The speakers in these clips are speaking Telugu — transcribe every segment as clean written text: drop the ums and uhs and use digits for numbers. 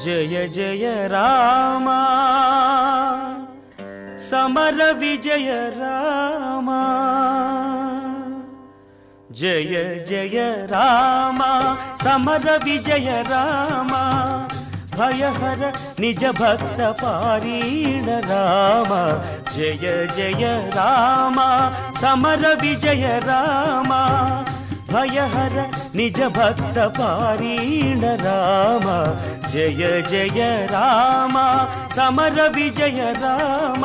జయ జయ రామ సమర విజయ రామ జయ జయ రామ సమర విజయ రామ భయహర నిజ భక్త పారీణ రామ జయ జయ రామ సమర విజయ రామ భయహర నిజ భక్త పారీణ రామ జయ జయ రామ సమర విజయ రామ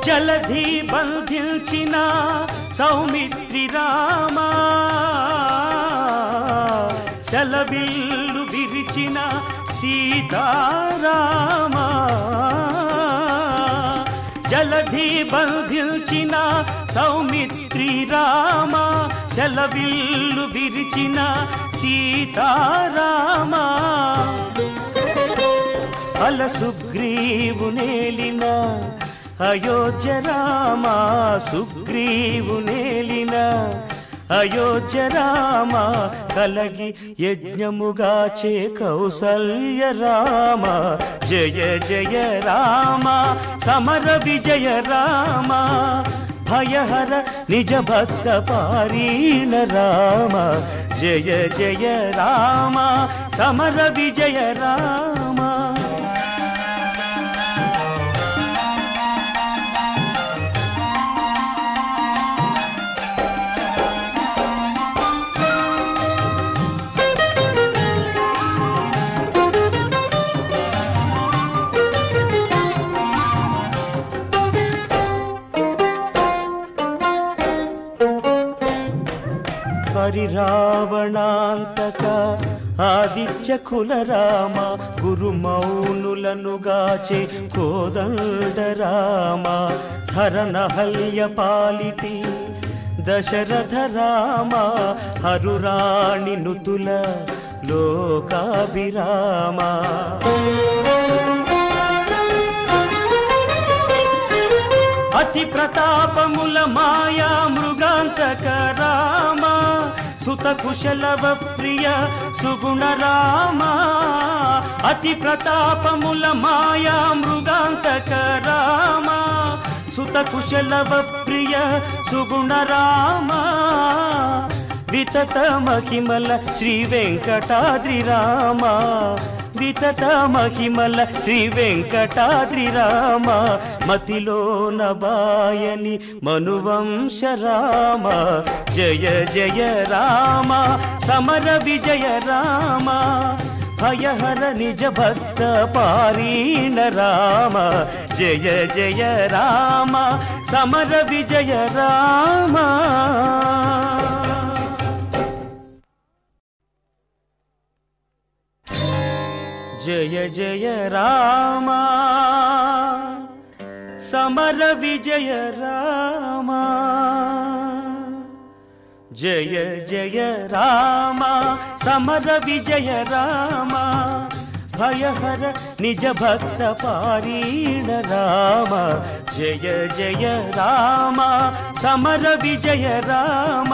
జలధి బంధించిన సౌమిత్రి రామ సెలవిల్లు విరిచిన సీతారామ జలధి బంధించిన సౌమిత్రి రామ సెలవిల్లు విరిచిన సీతారామ అల సుగ్రీవు నేలిన అయోధ్య రామ సుగ్రీవు నేలిన అయోధ్య రామ కలగి యజ్ఞముగాచే కౌసల్య రామ జయ జయ రామ సమర విజయ రామ భయహర నిజ భక్త పారీణ రామ జయ జయ రామ సమర విజయ రామ పరిరావణాంతక ఆదిత్య కుల రామ గురు మౌనులను గాచే కోదండ రామ హరనహల్య పాలిటి దశరథ రామ హరురాణి నుతుల లోకాభిరామ అతి ప్రతాపముల మాయా మృగాంతక రామ సుత కుశలవ ప్రియ సుగుణ రామ అతి ప్రతాపముల మాయా మృగాంతక రామ సుత కుశలవ ప్రియ సుగుణ రామ వితత మహిమల శ్రీ వెంకటాద్రి రామ వితత మహిమల శ్రీ వెంకటాద్రి రామ మతిలో నబాయని మనువంశ రామ జయ జయ రామ సమర విజయ రామ భయహర నిజ భక్త పారీణ రామ జయ జయ రామ సమర విజయ రామ జయ జయ రామ సమర విజయ రామ జయ జయ రామ సమర విజయ రామ భయహర నిజ భక్త పారీణ రామ జయ జయ రామ సమర విజయ రామ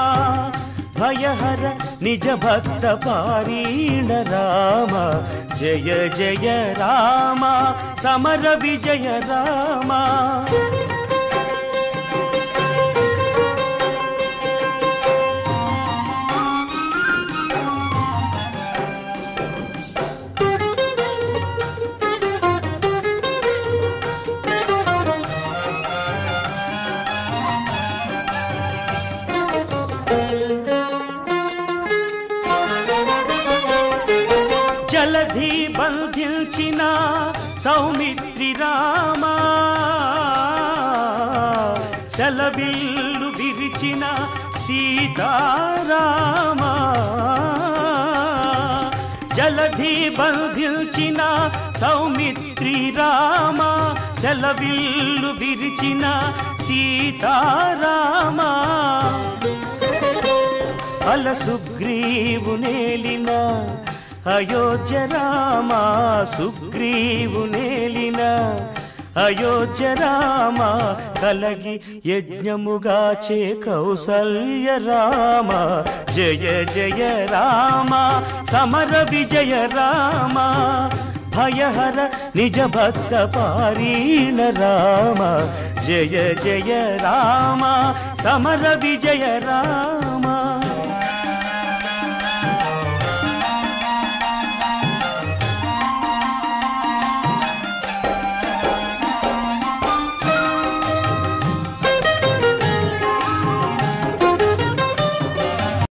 భయహర నిజ భక్త పారీణ రామ జయ జయ రామ సమర విజయ రామ జలధి బంధించిన సౌమిత్రి రామ సెలవిల్లు విరిచిన సీతారామ జలధి బంధించిన సౌమిత్రి రామ సెలవిల్లు విరిచిన సీతారామ అల సుగ్రీవు నేలిన అయోధ్య రామ సుగ్రీవు నేలిన అయోధ్య రామ కలగి యజ్ఞముగాచే కౌసల్య రామ జయ జయ రామ సమర విజయ రామ భయహర నిజ భక్త పారీణ రామ జయ జయ రామ సమర విజయ రామ